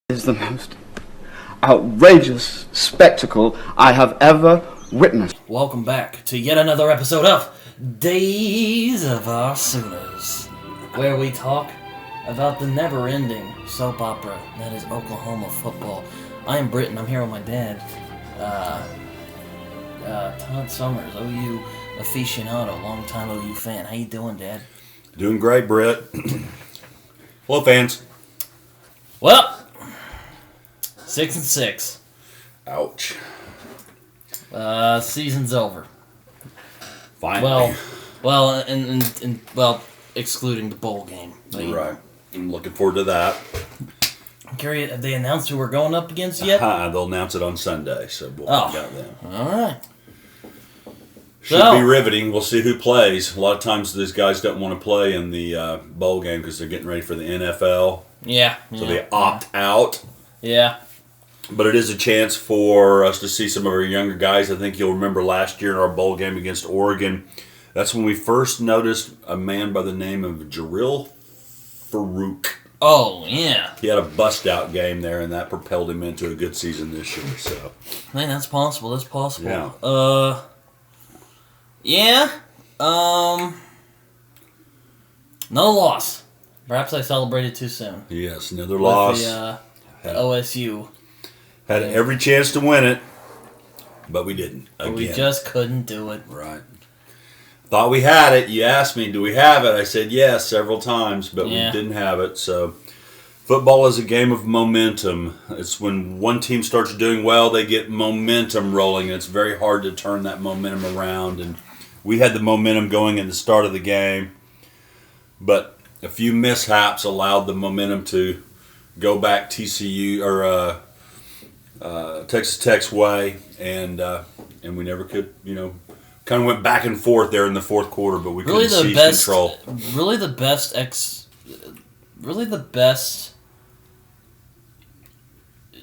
Is the most outrageous spectacle I have ever witnessed. Welcome back to yet another episode of Days of Our Sooners, where we talk about the never-ending soap opera that is Oklahoma football. I am Britton. I'm here with my dad, Todd Summers, OU aficionado, longtime OU fan. How you doing, Dad? Doing great, Britt. Hello, fans. Well, 6-6. Ouch. Season's over. Finally. Well, and excluding the bowl game. Right. I'm looking forward to that. I'm curious, have they announced who we're going up against yet? They'll announce it on Sunday, so we'll find out then. All right. Should be riveting. We'll see who plays. A lot of times these guys don't want to play in the bowl game because they're getting ready for the NFL. Yeah. So they opt out. Yeah. But it is a chance for us to see some of our younger guys. I think you'll remember last year in our bowl game against Oregon, that's when we first noticed a man by the name of Jarrell Farouk. Oh, yeah. He had a bust-out game there, and that propelled him into a good season this year. So, Man, that's possible. That's possible. Yeah. Yeah. No loss. Perhaps I celebrated too soon. Yes, another loss. The OSU. Had every chance to win it, but we didn't. Again. We just couldn't do it. Right. Thought we had it. You asked me, do we have it? I said yes several times, but we didn't have it. So, football is a game of momentum. It's when one team starts doing well, they get momentum rolling, and it's very hard to turn that momentum around. And we had the momentum going in the start of the game, but a few mishaps allowed the momentum to go back TCU or Texas Tech's way, and we never could, kind of went back and forth there in the fourth quarter, but we couldn't seize control. Really the best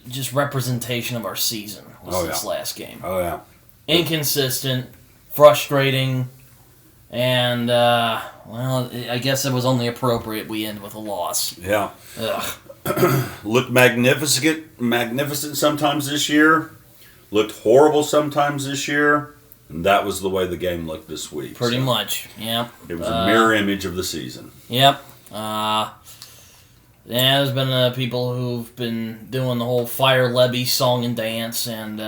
just representation of our season was this last game. Oh, yeah. Inconsistent, frustrating, and, I guess it was only appropriate we end with a loss. Yeah. Ugh. Looked magnificent sometimes this year. Looked horrible sometimes this year. And that was the way the game looked this week. Pretty much, yeah. It was a mirror image of the season. Yep. There's been people who've been doing the whole Fire Lebby song and dance, and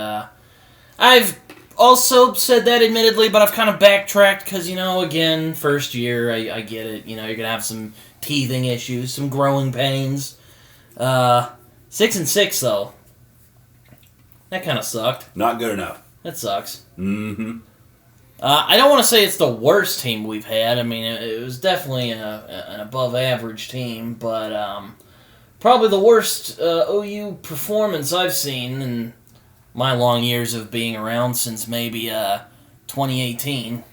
I've also said that admittedly, but I've kind of backtracked because, again, first year, I get it. You're going to have some teething issues, some growing pains. 6-6, though. That kind of sucked. Not good enough. That sucks. Mm-hmm. I don't want to say it's the worst team we've had. I mean, it was definitely an above-average team, but probably the worst OU performance I've seen in my long years of being around since maybe 2018.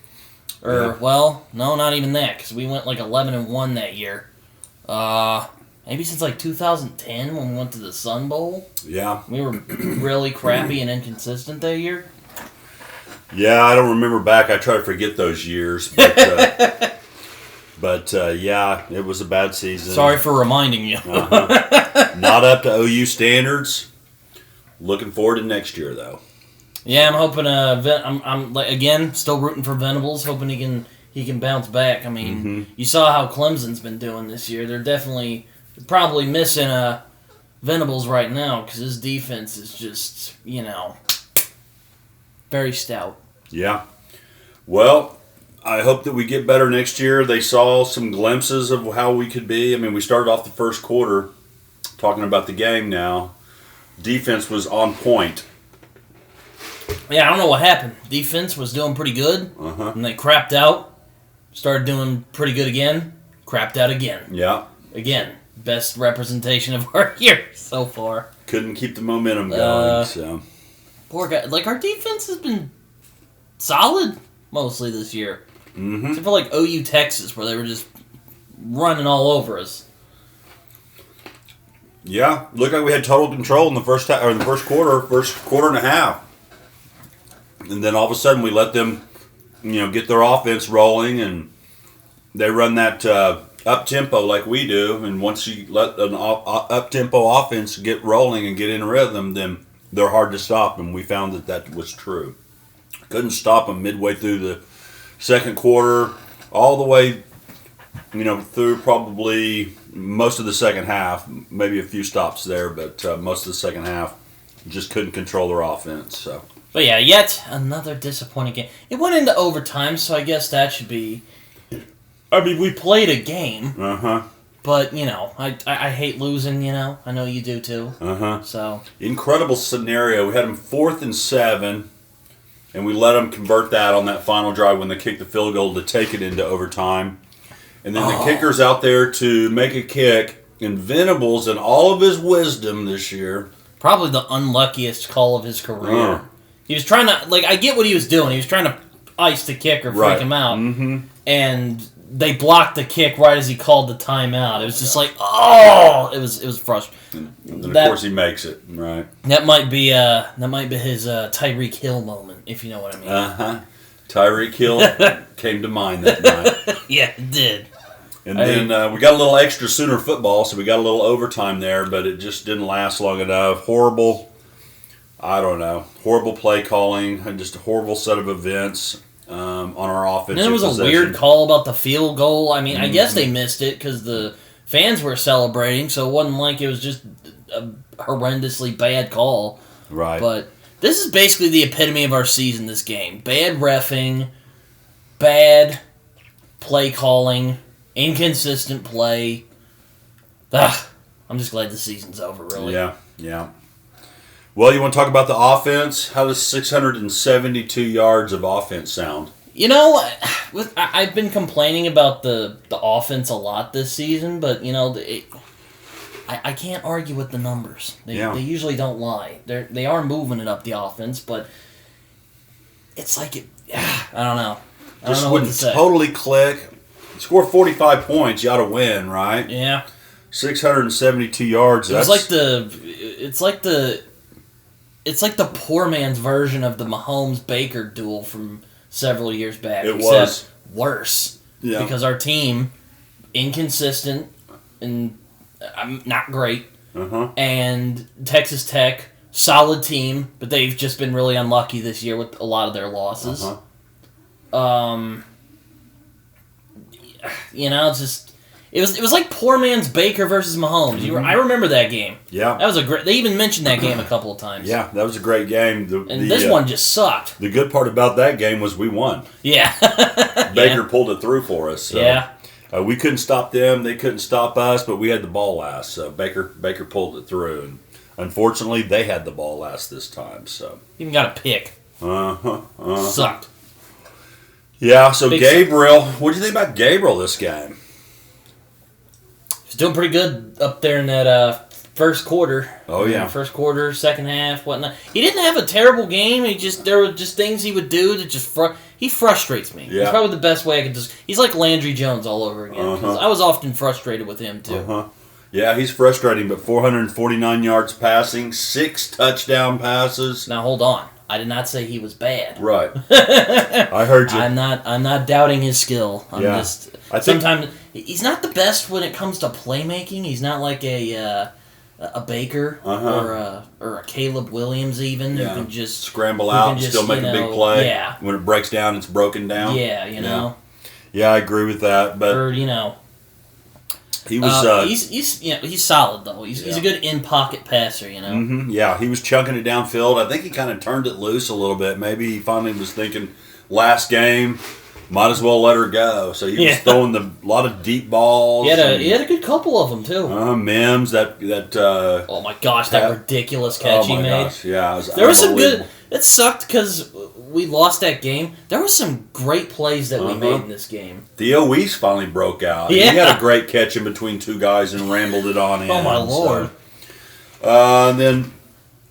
Well, no, not even that, because we went like 11-1 that year. Maybe since like 2010 when we went to the Sun Bowl. Yeah. We were really crappy and inconsistent that year. Yeah, I don't remember back. I try to forget those years. But, yeah, it was a bad season. Sorry for reminding you. Not up to OU standards. Looking forward to next year, though. Yeah, I'm hoping. I'm again still rooting for Venables, hoping he can bounce back. I mean, You saw how Clemson's been doing this year. They're probably missing Venables right now because his defense is just very stout. Yeah. Well, I hope that we get better next year. They saw some glimpses of how we could be. I mean, we started off the first quarter talking about the game now. Defense was on point. Yeah, I don't know what happened. Defense was doing pretty good, and they crapped out. Started doing pretty good again. Crapped out again. Yeah. Again, best representation of our year so far. Couldn't keep the momentum going, so... Poor guy. Like, our defense has been solid mostly this year. Mm-hmm. Except for, like, OU Texas, where they were just running all over us. Yeah, looked like we had total control in the first quarter and a half. And then all of a sudden we let them, get their offense rolling, and they run that up-tempo like we do, and once you let an up-tempo offense get rolling and get in rhythm, then they're hard to stop, and we found that was true. Couldn't stop them midway through the second quarter, all the way, through probably most of the second half, maybe a few stops there, but most of the second half just couldn't control their offense. So. But yeah, yet another disappointing game. It went into overtime, so I guess that should be... I mean, we played a game. Uh-huh. But, I hate losing, I know you do too. Uh-huh. So. Incredible scenario. We had them 4th and 7, and we let them convert that on that final drive when they kicked the field goal to take it into overtime. And then the kicker's out there to make a kick, and Venables, in all of his wisdom this year... Probably the unluckiest call of his career. He was trying to, I get what he was doing. He was trying to ice the kicker, freak him out. Mm-hmm. And they blocked the kick right as he called the timeout. It was just it was frustrating. And then, of course, he makes it, right? That might be his Tyreek Hill moment, if you know what I mean. Uh-huh. Tyreek Hill came to mind that night. Yeah, it did. And then we got a little extra Sooner football, so we got a little overtime there, but it just didn't last long enough. Horrible play calling, and just a horrible set of events on our offensive And then there was possession. a weird call about the field goal. I mean, I guess they missed it because the fans were celebrating, so it wasn't like it was just a horrendously bad call. Right. But this is basically the epitome of our season, this game. Bad reffing, bad play calling, inconsistent play. I'm just glad the season's over, really. Yeah. Well, you want to talk about the offense? How does 672 yards of offense sound? I've been complaining about the offense a lot this season, but, I can't argue with the numbers. They usually don't lie. They are moving it up, the offense, but it's like I don't know. I don't know what to say. Totally click. Score 45 points, you ought to win, right? Yeah. 672 yards. It's like the poor man's version of the Mahomes-Baker duel from several years back. It was worse. Yeah. Because our team, inconsistent and not great. Uh-huh. And Texas Tech, solid team, but they've just been really unlucky this year with a lot of their losses. Uh-huh. It's just... It was like poor man's Baker versus Mahomes. I remember that game. Yeah. That was a great... They even mentioned that game a couple of times. Yeah, that was a great game. This one just sucked. The good part about that game was we won. Yeah. Baker pulled it through for us. So. Yeah. We couldn't stop them. They couldn't stop us, but we had the ball last. So Baker pulled it through. And unfortunately, they had the ball last this time. So Even got a pick. Sucked. Yeah, so Gabriel, what do you think about Gabriel this game? He's doing pretty good up there in that first quarter. Oh, yeah. First quarter, second half, whatnot. He didn't have a terrible game. There were just things he would do that just... He frustrates me. Yeah. It's probably the best way I could just... He's like Landry Jones all over again. 'Cause I was often frustrated with him, too. Yeah, he's frustrating, but 449 yards passing, 6 touchdown passes. Now, hold on. I did not say he was bad. Right. I heard you. I'm not doubting his skill. Sometimes he's not the best when it comes to playmaking. He's not like a Baker or a Caleb Williams even who can just scramble out and still make a big play. Yeah. When it breaks down, it's broken down. Yeah, you know. Yeah, I agree with that. But he was. He's solid though. He's a good in pocket passer. Mm-hmm. Yeah, he was chunking it downfield. I think he kind of turned it loose a little bit. Maybe he finally was thinking, last game, might as well let her go. So he was throwing a lot of deep balls. He had a good couple of them too. Mims, that. Oh my gosh, that ridiculous catch he made. Gosh, yeah, there was some good. It sucked because we lost that game. There were some great plays that we made in this game. Theo Weiss finally broke out. Yeah. He had a great catch in between two guys and rambled it on in. Oh, my Lord. And then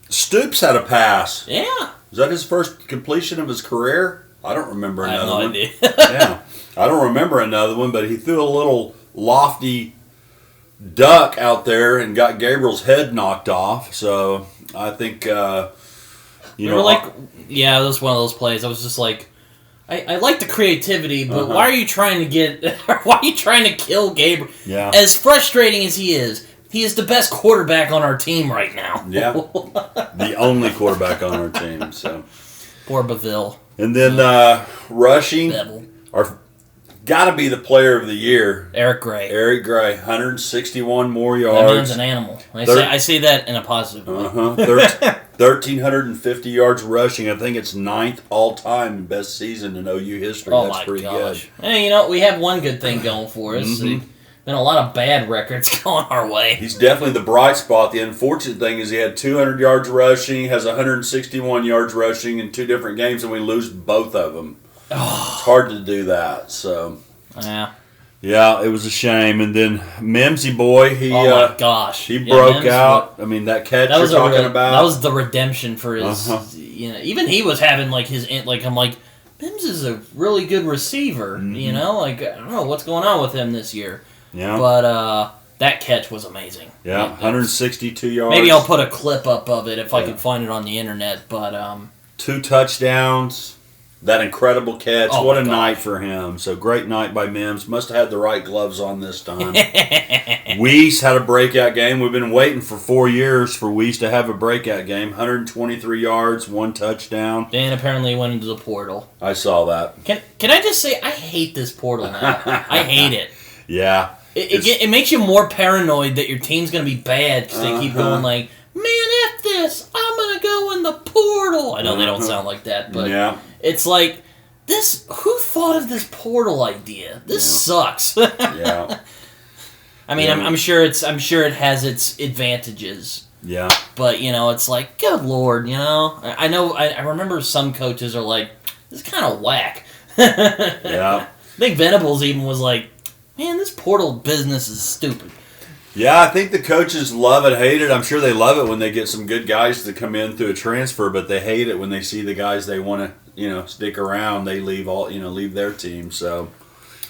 Stoops had a pass. Yeah. Was that his first completion of his career? I don't remember another one. I have no idea. Yeah. I don't remember another one, but he threw a little lofty duck out there and got Gabriel's head knocked off. So I think... that was one of those plays. I was just like, I like the creativity, but why are you trying to kill Gabriel? Yeah. As frustrating as he is the best quarterback on our team right now. Yeah. The only quarterback on our team. So poor Beville. And then rushing, Bevel. got to be the player of the year. Eric Gray. 161 more yards. That man's an animal. I say that in a positive way. 1,350 yards rushing. I think it's 9th all-time in best season in OU history. Oh, That's my pretty gosh. good. Hey, we have one good thing going for us. Been a lot of bad records going our way. He's definitely the bright spot. The unfortunate thing is he had 200 yards rushing, has 161 yards rushing in 2 different games, and we lose both of them. It's hard to do that. So yeah, it was a shame. And then Mimsy boy, oh my gosh, he broke out. I mean, that catch you're talking about. That was the redemption for his. Even he was having I'm like, Mims is a really good receiver. I don't know what's going on with him this year. Yeah, but that catch was amazing. Yeah, 162 yards. Maybe I'll put a clip up of it if I can find it on the internet. But 2 touchdowns. That incredible catch. Oh, what a night for him. So great night by Mims. Must have had the right gloves on this time. Weiss had a breakout game. We've been waiting for 4 years for Weiss to have a breakout game. 123 yards, 1 touchdown. Dan apparently went into the portal. I saw that. Can I just say, I hate this portal now. I hate it. Yeah. It makes you more paranoid that your team's going to be bad because they keep going like, man, F this. I'm going to go in the portal. I know they don't sound like that, but it's like, this. Who thought of this portal idea? This sucks. Yeah. I mean, I'm sure it has its advantages. Yeah. But, it's like, good Lord, I remember some coaches are like, this is kind of whack. Yeah. I think Venables even was like, man, this portal business is stupid. Yeah, I think the coaches love it, hate it. I'm sure they love it when they get some good guys to come in through a transfer, but they hate it when they see the guys they want to, stick around. They leave leave their team. So,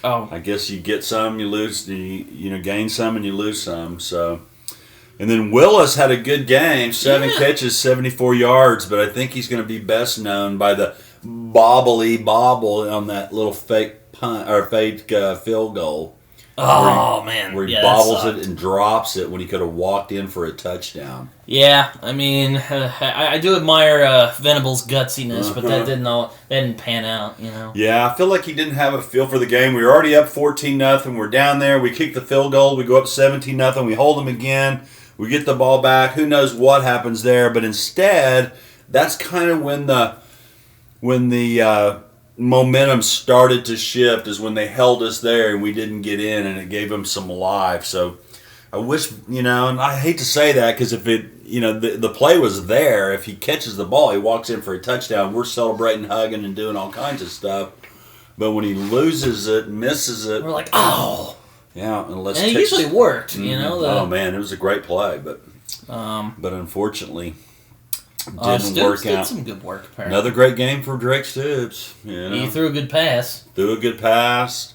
I guess you get some, you lose, you gain some, and you lose some. So, and then Willis had a good game, 7 catches, 74 yards, but I think he's going to be best known by the bobble on that little fake punt or fake field goal. Where he bobbles it and drops it when he could have walked in for a touchdown. Yeah, I mean, I do admire Venables' gutsiness, but that didn't pan out, Yeah, I feel like he didn't have a feel for the game. We were already up 14-0. We're down there. We kick the field goal. We go up 17-0. We hold them again. We get the ball back. Who knows what happens there? But instead, that's kind of when the momentum started to shift, is when they held us there and we didn't get in, and it gave them some life. So I wish, and I hate to say that because if it, the play was there, if he catches the ball, he walks in for a touchdown, we're celebrating, hugging, and doing all kinds of stuff. But when he loses it, misses it, we're like, oh. Yeah, and it usually worked, Oh man, it was a great play, but unfortunately, didn't work out. Did some good work, apparently. Another great game for Drake Stoops. He threw a good pass.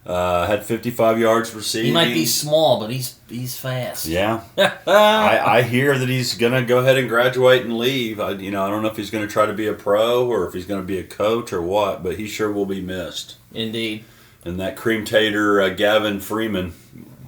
Had 55 yards receiving. He might be small, but he's fast. Yeah. I hear that he's going to go ahead and graduate and leave. I don't know if he's going to try to be a pro or if he's going to be a coach or what, but he sure will be missed. Indeed. And that cream tater, Gavin Freeman,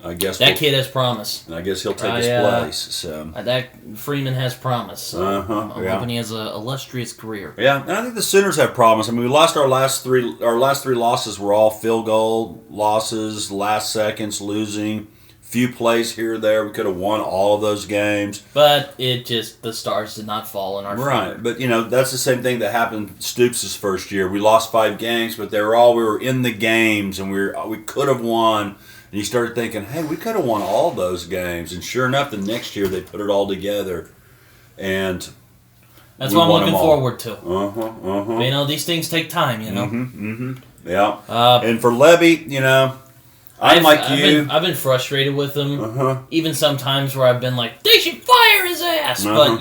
I guess that kid has promise. I guess he'll take his place. So that Freeman has promise. So I'm hoping he has an illustrious career. Yeah, and I think the Sooners have promise. I mean, we lost our last three losses were all field goal losses, last seconds, losing. Few plays here or there. We could have won all of those games. But the stars did not fall in our favor. Right, but that's the same thing that happened Stoops' first year. We lost 5 games, but we were in the games and we could have won. And you started thinking, hey, we could have won all those games. And sure enough, the next year they put it all together. And that's what I'm looking forward to. These things take time, Yeah. And for Lebby, I've been frustrated with him. Even sometimes where I've been like, they should fire his ass. But,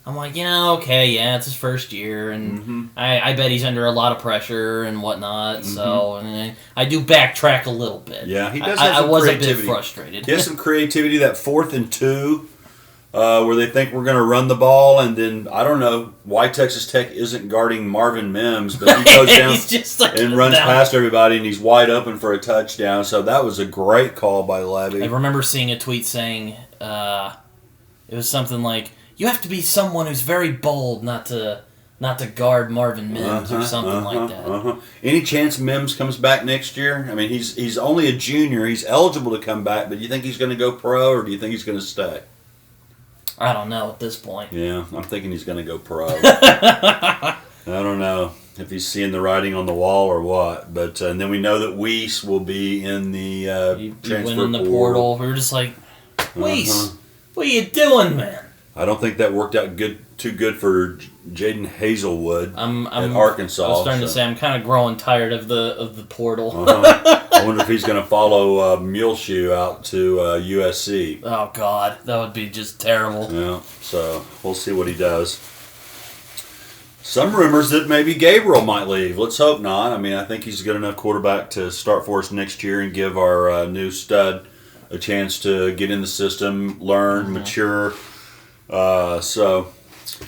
I'm like, okay, yeah, it's his first year, and I bet he's under a lot of pressure and whatnot, so and I do backtrack a little bit. Yeah, he does have some creativity. I was a bit frustrated. He has some creativity. That 4th and 2 where they think we're going to run the ball, and then I don't know why Texas Tech isn't guarding Marvin Mims, but he goes down and runs past everybody, and he's wide open for a touchdown. So that was a great call by Lebby. I remember seeing a tweet saying it was something like, "You have to be someone who's very bold not to guard Marvin Mims," or something like that. Any chance Mims comes back next year? I mean, he's only a junior. He's eligible to come back, but do you think he's going to go pro, or do you think he's going to stay? I don't know at this point. Yeah, I'm thinking he's going to go pro. I don't know if he's seeing the writing on the wall or what. But and then we know that Weiss will be in the transfer in the portal. We were just like, Weiss, what are you doing, man? I don't think that worked out too good for Jaden Hazelwood at Arkansas. I was starting to say I'm kind of growing tired of the portal. I wonder if he's going to follow Muleshoe out to USC. Oh God, that would be just terrible. Yeah, so we'll see what he does. Some rumors that maybe Gabriel might leave. Let's hope not. I mean, I think he's a good enough quarterback to start for us next year and give our new stud a chance to get in the system, learn, mature. So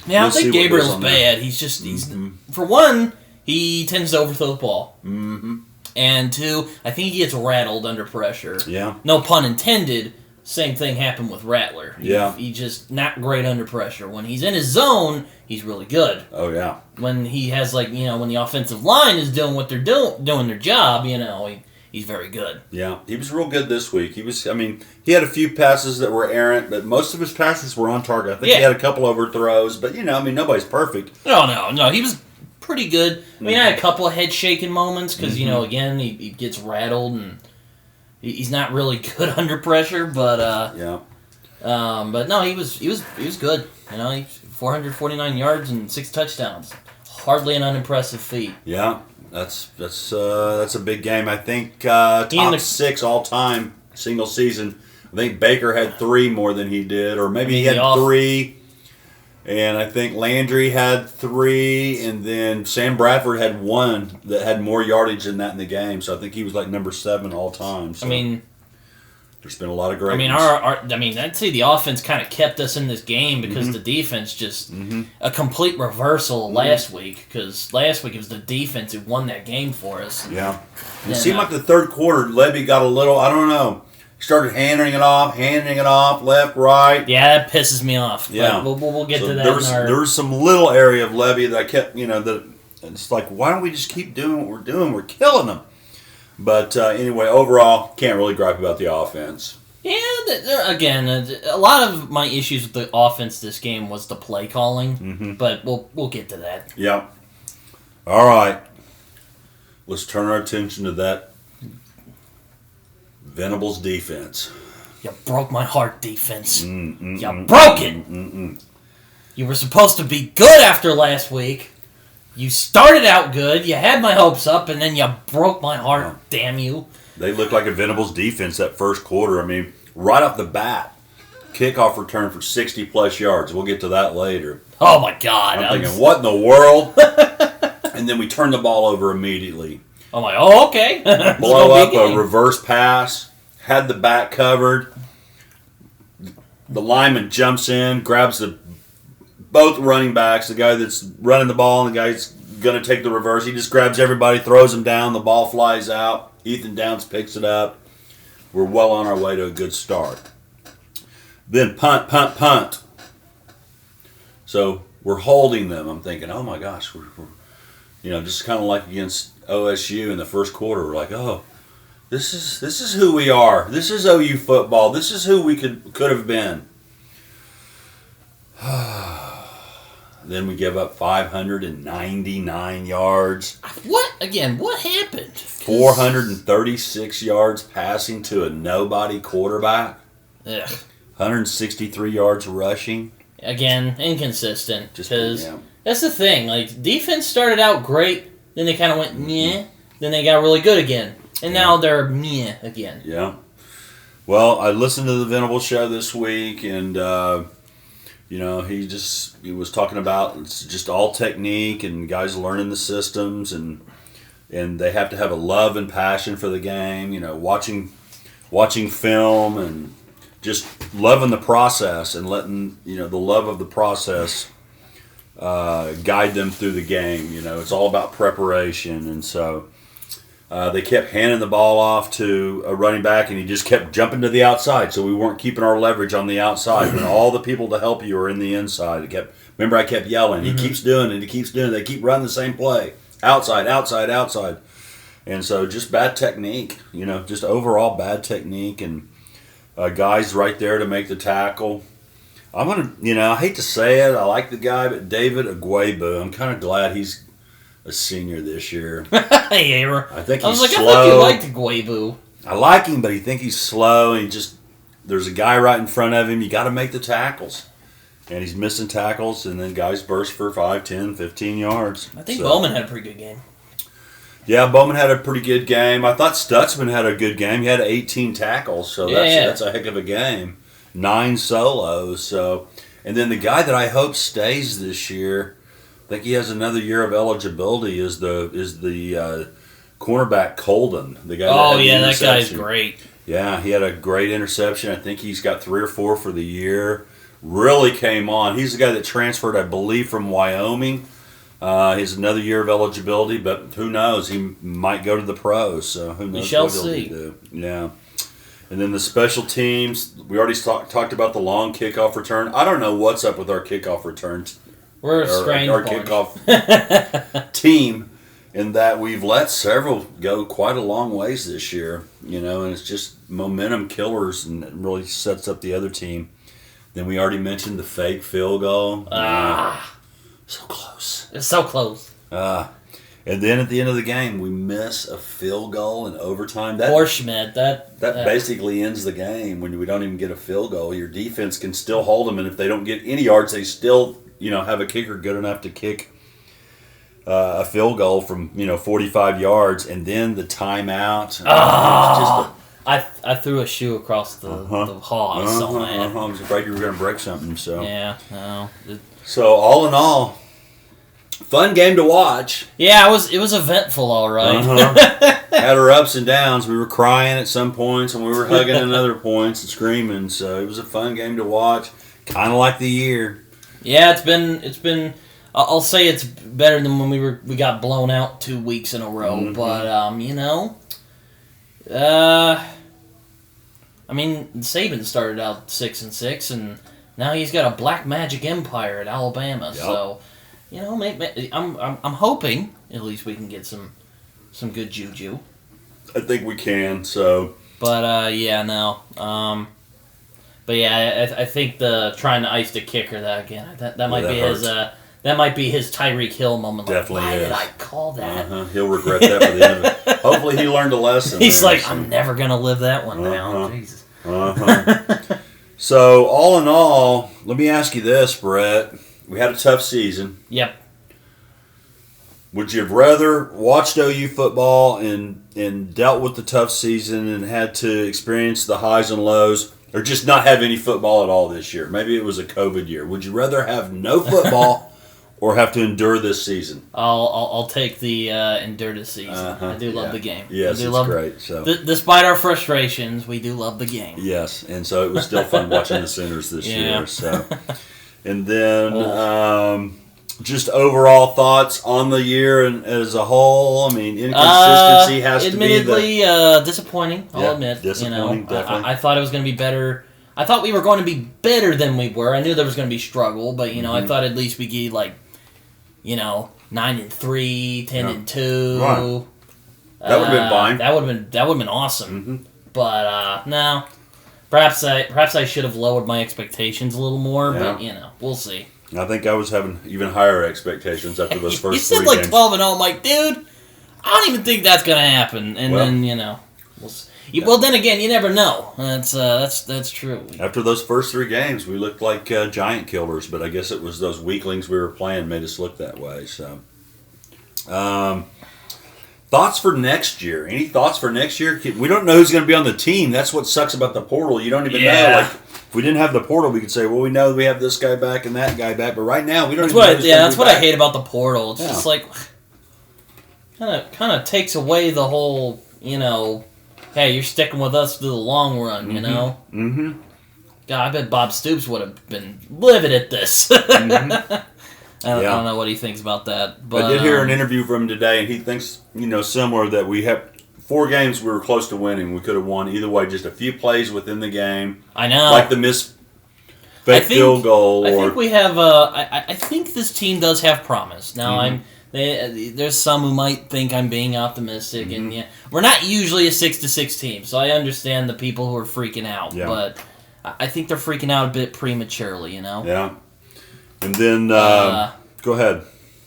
yeah, I don't think Gabriel's bad. He's for one, he tends to overthrow the ball. Mm-hmm. And two, I think he gets rattled under pressure. Yeah. No pun intended. Same thing happened with Rattler. He just not great under pressure. When he's in his zone, he's really good. Oh yeah. When he has when the offensive line is doing what they're doing their job, he's very good. Yeah, he was real good this week. He had a few passes that were errant, but most of his passes were on target. I think he had a couple overthrows, but nobody's perfect. No, he was pretty good. I mean, I had a couple of head shaking moments because again he gets rattled and he's not really good under pressure, but but no, he was good. 449 yards and 6 touchdowns. Hardly an unimpressive feat. Yeah. That's a big game. I think top 6 all time single season. I think Baker had 3 more than he did, or maybe he had 3. And I think Landry had 3, and then Sam Bradford had 1 that had more yardage than that in the game. So I think he was like number 7 all time. So there's been a lot of great. I'd say the offense kind of kept us in this game because the defense just a complete reversal last week. Because last week it was the defense who won that game for us. Yeah, it seemed like the third quarter, Lebby got a little. I don't know. He started handing it off, left, right. Yeah, that pisses me off. Yeah, we'll get to that. There was some little area of Lebby that I kept. That it's like, why don't we just keep doing what we're doing? We're killing them. But anyway, overall, can't really gripe about the offense. Yeah, again, a lot of my issues with the offense this game was the play calling, but we'll get to that. Yeah. All right. Let's turn our attention to that Venables defense. You broke my heart, defense. You broke it. You were supposed to be good after last week. You started out good, you had my hopes up, and then you broke my heart, damn you. They looked like a Venables defense that first quarter. I mean, right off the bat, kickoff return for 60-plus yards. We'll get to that later. Oh, my God. I'm thinking, what in the world? And then we turned the ball over immediately. I'm like, oh, okay. Blow up a reverse pass, had the back covered. The lineman jumps in, grabs both running backs, the guy that's running the ball and the guy that's going to take the reverse. He just grabs everybody, throws them down, the ball flies out. Ethan Downs picks it up. We're well on our way to a good start. Then punt. So we're holding them. I'm thinking, oh my gosh, we're just kind of like against OSU in the first quarter. We're like, oh, this is who we are. This is OU football. This is who we could have been. Then we give up 599 yards. What? Again, what happened? 436 yards passing to a nobody quarterback. Ugh. 163 yards rushing. Again, inconsistent. Because that's the thing. Like, defense started out great, then they kind of went meh, then they got really good again. And now they're meh again. Yeah. Well, I listened to the Venables show this week, and he was talking about it's just all technique and guys learning the systems, and they have to have a love and passion for the game. Watching film and just loving the process and letting the love of the process guide them through the game. It's all about preparation, and so they kept handing the ball off to a running back, and he just kept jumping to the outside. So we weren't keeping our leverage on the outside when all the people to help you are in the inside. Remember, I kept yelling. He keeps doing it. He keeps doing it. They keep running the same play, outside, outside, outside, and so just bad technique. Just overall bad technique, and guys right there to make the tackle. I'm gonna, I hate to say it, I like the guy, but David Agwebu, I'm kind of glad he's a senior this year. Yeah, I think he's I was like, slow. I thought you liked Agwebu. I like him, but I think he's slow, and there's a guy right in front of him. You got to make the tackles, and he's missing tackles, and then guys burst for 5, 10, 15 yards. I think Bowman had a pretty good game. Yeah, Bowman had a pretty good game. I thought Stutzman had a good game. He had 18 tackles, so that's a heck of a game. 9 solos. So, and then the guy that I hope stays this year, I think he has another year of eligibility. Is the cornerback Colden, the guy? That guy's great. Yeah, he had a great interception. I think he's got 3 or 4 for the year. Really came on. He's the guy that transferred, I believe, from Wyoming. He has another year of eligibility, but who knows? He might go to the pros. So who knows? We shall what he'll see. Do. Yeah. And then the special teams, we already talked about the long kickoff return. I don't know what's up with our kickoff returns. We're a strange our bunch. Kickoff team, in that we've let several go quite a long ways this year, and it's just momentum killers, and it really sets up the other team. Then we already mentioned the fake field goal. So close. It's so close. And then at the end of the game, we miss a field goal in overtime. Poor Schmidt. That basically ends the game when we don't even get a field goal. Your defense can still hold them, and if they don't get any yards, they still have a kicker good enough to kick a field goal from 45 yards, and then the timeout. I threw a shoe across the hall. I was so mad. I was afraid you were going to break something. So yeah, no. So all in all, fun game to watch. Yeah, it was eventful, all right. Had our ups and downs. We were crying at some points, and we were hugging at other points and screaming. So it was a fun game to watch. Kind of like the year. Yeah, it's been. I'll say it's better than when we got blown out 2 weeks in a row. But Saban started out 6-6, and now he's got a black magic empire at Alabama. Yep. So, I'm hoping at least we can get some good juju. I think we can. So, but I think the trying to ice the kicker that might be his Tyreek Hill moment. Definitely why is. did I call that? He'll regret that for the end of it. Hopefully he learned a lesson. He's like, I'm never gonna live that one down. Jesus. So all in all, let me ask you this, Brett. We had a tough season. Yep. Would you have rather watched OU football and dealt with the tough season and had to experience the highs and lows, or just not have any football at all this year? Maybe it was a COVID year. Would you rather have no football or have to endure this season? I'll take the endure this season. I do love the game. Yes, it's great. So despite our frustrations, we do love the game. Yes, and so it was still fun watching the Sooners this year. So, and then just overall thoughts on the year and as a whole. I mean, inconsistency has to be disappointing. I'll admit. Disappointing, definitely. I thought it was going to be better. I thought we were going to be better than we were. I knew there was going to be struggle, but I thought at least we get 9-3, 10-2. Right. That would have been fine. That would have been awesome. Mm-hmm. But no, perhaps I should have lowered my expectations a little more. Yeah. But we'll see. I think I was having even higher expectations after those first you said 3 games. 12-0. I'm like, dude, I don't even think that's gonna happen. And then we'll see. Well, then again, you never know. That's true. After those first 3 games, we looked like giant killers, but I guess it was those weaklings we were playing made us look that way. So, thoughts for next year? Any thoughts for next year? We don't know who's going to be on the team. That's what sucks about the portal. You don't even know. Like, if we didn't have the portal, we could say, well, we know we have this guy back and that guy back. But right now, we don't even know. That's what I hate about the portal. It's just like kind of takes away the whole, hey, you're sticking with us through the long run, Mm-hmm. God, I bet Bob Stoops would have been livid at this. Mm-hmm. I don't know what he thinks about that. But I did hear an interview from him today, and he thinks, similar, that we have 4 games we were close to winning. We could have won either way, just a few plays within the game. I know. Like the missed fake field goal. I think we have. I think this team does have promise. Now, there's some who might think I'm being optimistic, and we're not usually a 6-6 team, so I understand the people who are freaking out. Yeah. But I think they're freaking out a bit prematurely, Yeah. And then, go ahead.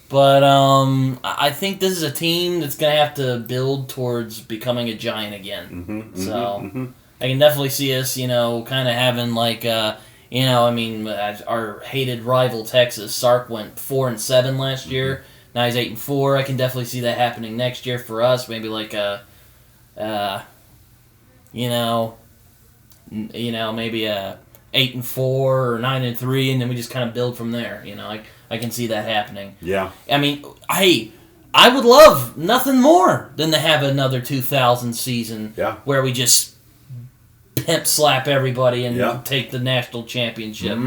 But I think this is a team that's going to have to build towards becoming a giant again. I can definitely see us, kind of having like, our hated rival Texas, Sark went 4-7 last year. Now he's 8-4. I can definitely see that happening next year for us. Maybe like maybe a 8-4 or 9-3, and then we just kind of build from there. I can see that happening. Yeah. I mean, hey, I would love nothing more than to have another 2000 season where we just pimp slap everybody and take the national championship.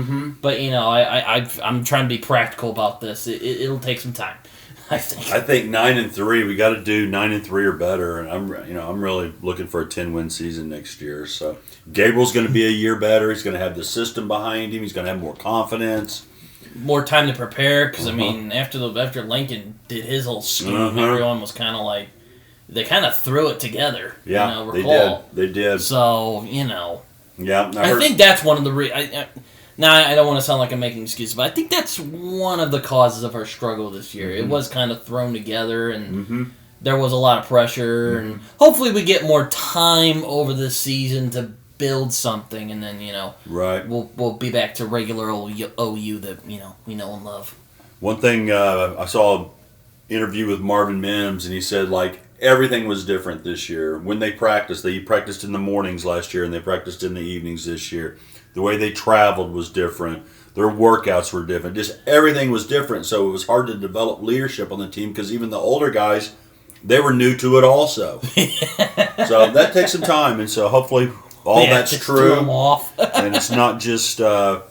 But I'm trying to be practical about this. It'll take some time. I think 9-3. We got to do 9-3 or better, and I'm really looking for a 10-win season next year. So Gabriel's going to be a year better. He's going to have the system behind him. He's going to have more confidence, more time to prepare. Because after Lincoln did his whole scheme, everyone was kind of like they kind of threw it together. Yeah, they did. So Yeah, I think that's one of the. Now, I don't want to sound like I'm making excuses, but I think that's one of the causes of our struggle this year. It was kind of thrown together, and there was a lot of pressure, and hopefully we get more time over this season to build something, and then, we'll be back to regular old OU that, we know and love. One thing, I saw an interview with Marvin Mims, and he said, everything was different this year. When they practiced in the mornings last year, and they practiced in the evenings this year. The way they traveled was different. Their workouts were different. Just everything was different. So it was hard to develop leadership on the team because even the older guys, they were new to it also. So that takes some time. And so hopefully all that's true. And it's not just, blowing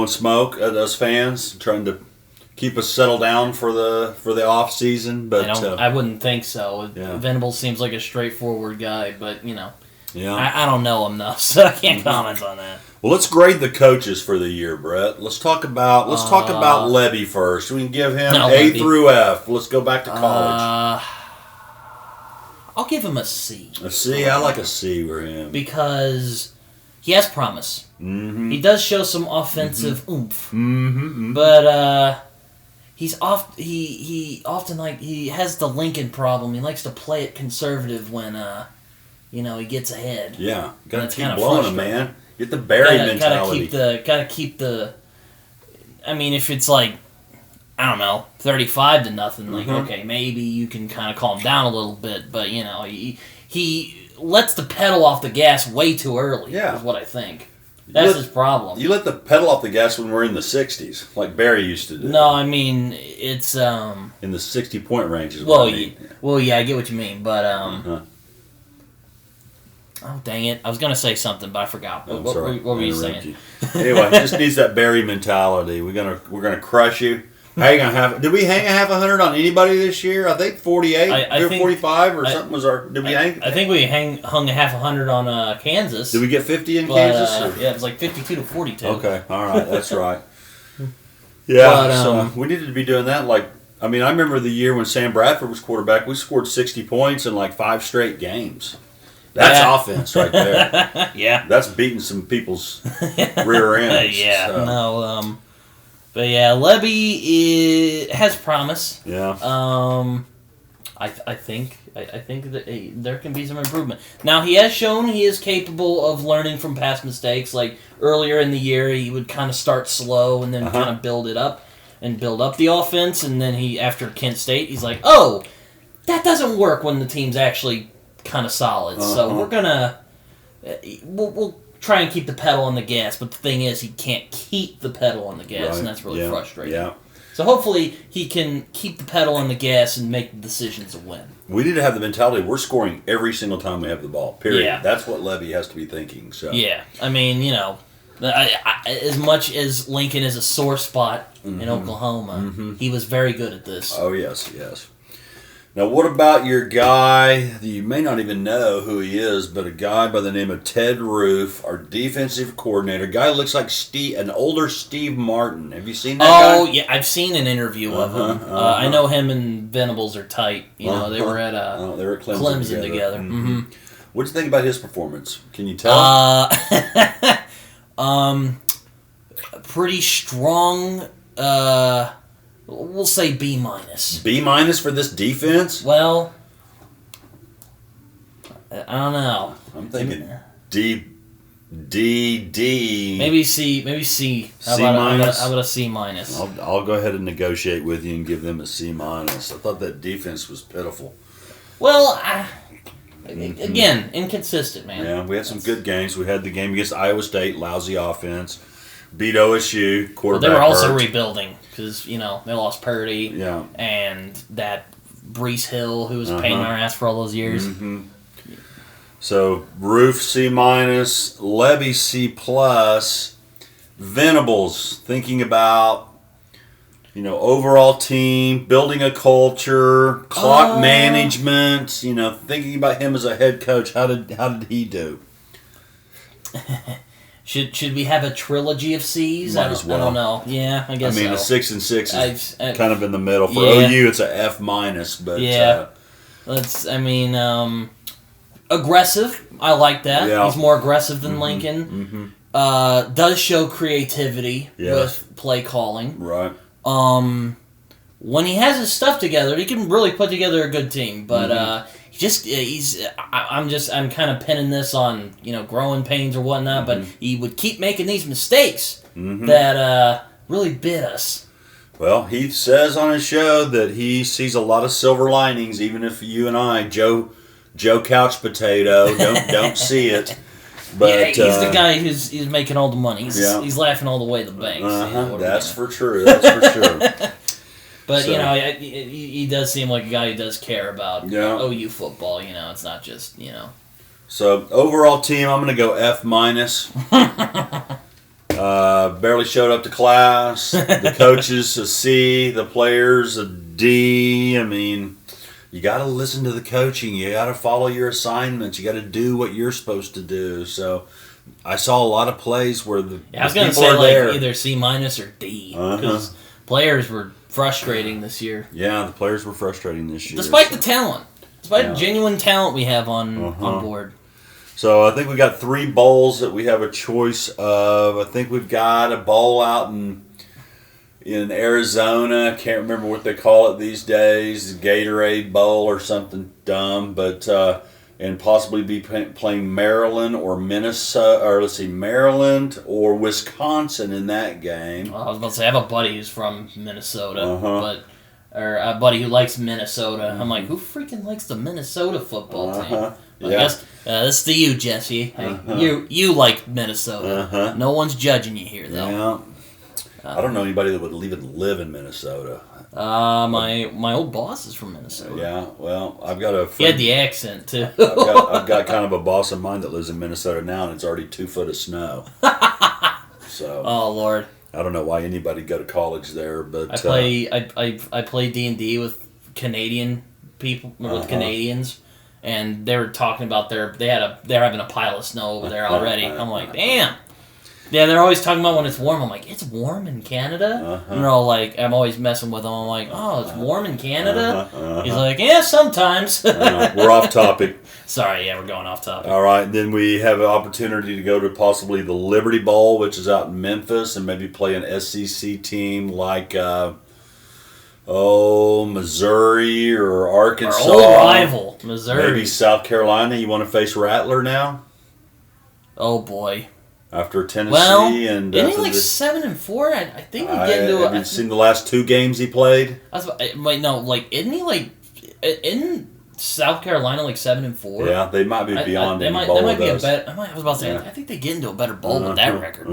smoke at us fans, trying to keep us settled down for the off season. But I wouldn't think so. Venables seems like a straightforward guy, but Yeah, I don't know him though, so I can't comment on that. Well, let's grade the coaches for the year, Brett. Let's talk about Lebby first. We can give him A through F. Let's go back to college. I'll give him a C. A C? I like a C for him because he has promise. Mm-hmm. He does show some offensive oomph, but he often he has the Lincoln problem. He likes to play it conservative when he gets ahead. Yeah, gotta keep blowing him, man. Get the Barry mentality. Gotta keep the. I mean, if it's 35-0, okay, maybe you can kind of calm down a little bit. But he lets the pedal off the gas way too early. Yeah, is what I think. That's his problem. You let the pedal off the gas when we're in the 60s, like Barry used to do. No, I mean it's in the 60-point range is what I mean. I get what you mean, but Oh, dang it. I was going to say something, but I forgot. What were you saying? Anyway, just needs that Barry mentality. We're gonna crush you. How you gonna have? Did we hang a half 100 on anybody this year? I think 48 or 45 or something was our. Did we hang? I think we hung a half 100 on Kansas. Did we get 50 in Kansas? Yeah, it was 52-42. Okay, all right, that's right. Yeah, so we needed to be doing that. I remember the year when Sam Bradford was quarterback. We scored 60 points in 5 straight games. That's offense right there. Yeah. That's beating some people's rear ends. Yeah. So. No. But yeah, Lebby has promise. Yeah. I think that there can be some improvement. Now he has shown he is capable of learning from past mistakes. Like earlier in the year, he would kind of start slow and then kind of build it up and build up the offense. And then after Kent State, he's like, oh, that doesn't work when the team's actually kind of solid. So we're gonna we'll try and keep the pedal on the gas, but the thing is he can't keep the pedal on the gas, and that's really frustrating. Yeah. So hopefully he can keep the pedal on the gas and make the decisions to win. We need to have the mentality we're scoring every single time we have the ball. Period. Yeah. That's what Lebby has to be thinking. So yeah, I mean, as much as Lincoln is a sore spot in Oklahoma, he was very good at this. Oh yes, yes. Now, what about your guy? You may not even know who he is, but a guy by the name of Ted Roof, our defensive coordinator. Guy looks like an older Steve Martin. Have you seen that guy? Oh, yeah, I've seen an interview of him. I know him and Venables are tight. They were at they were at Clemson together. Mm-hmm. What do you think about his performance? Can you tell? Pretty strong. We'll say B minus. B minus for this defense? Well, I don't know. I'm thinking D. Maybe C. How about a C minus? I'll go ahead and negotiate with you and give them a C minus. I thought that defense was pitiful. Well, again, inconsistent, man. Yeah, we had some good games. We had the game against Iowa State, lousy offense. Beat OSU, quarterback. But they were also hurt. rebuilding because they lost Purdy. Yeah. And that Brees Hill, who was a pain in our ass for all those years. Mm-hmm. So Roof C minus, Lebby C plus, Venables thinking about overall team, building a culture, clock management. Thinking about him as a head coach. How did he do? Should we have a trilogy of C's? Might as well. I don't know. Yeah, I guess so. A 6 and 6 is I've kind of in the middle. For yeah. OU, it's a F minus. But aggressive. I like that. Yeah. He's more aggressive than Lincoln. Mm-hmm. Does show creativity with play calling. Right. When he has his stuff together, he can really put together a good team. But I'm kind of pinning this on growing pains or whatnot. But he would keep making these mistakes that really bit us. Well, he says on his show that he sees a lot of silver linings, even if you and I, Joe Couch Potato, don't see it. But he's the guy who's making all the money. He's laughing all the way to the bank. That's for sure. That's for sure. But he does seem like a guy who does care about OU football. It's not just So overall team, I'm going to go F minus. Barely showed up to class. The coaches a C. The players a D. I mean, you got to listen to the coaching. You got to follow your assignments. You got to do what you're supposed to do. So I saw a lot of plays where I was going to say either C minus or D because players were frustrating this year. Yeah, the players were frustrating this year. Despite the talent. Despite the genuine talent we have on board. So I think we got 3 bowls that we have a choice of. I think we've got a bowl out in Arizona. I can't remember what they call it these days. The Gatorade Bowl or something dumb. But and possibly be playing Maryland or Minnesota, or Maryland or Wisconsin in that game. Well, I was about to say I have a buddy who's from Minnesota, or a buddy who likes Minnesota. I'm like, who freaking likes the Minnesota football team? I guess this is to you, Jesse. Hey, you like Minnesota. No one's judging you here, though. Yeah. I don't know anybody that would even live in Minnesota. My old boss is from Minnesota. Yeah, well, I've got a friend. He had the accent, too. I've got kind of a boss of mine that lives in Minnesota now, and it's already 2 foot of snow. So. Oh, Lord. I don't know why anybody go to college there, but I play D&D with Canadian people, with Canadians, and they were talking about they're having a pile of snow over there already. I'm like, damn. Yeah, they're always talking about when it's warm. I'm like, it's warm in Canada? And they're all like, I'm always messing with them. I'm like, oh, it's warm in Canada? He's like, yeah, sometimes. We're off topic. Sorry, yeah, we're going off topic. All right, then we have an opportunity to go to possibly the Liberty Bowl, which is out in Memphis, and maybe play an SEC team like, Missouri or Arkansas. Our old rival, Missouri. Maybe South Carolina. You want to face Rattler now? Oh, boy. After Tennessee and isn't he like 7-4? I think we get into. Have you seen the last 2 games he played? Wait, no, isn't he in South Carolina 7-4? Yeah, they might be beyond any bowl. They might be a better. I was about to say, I think they get into a better bowl with that record.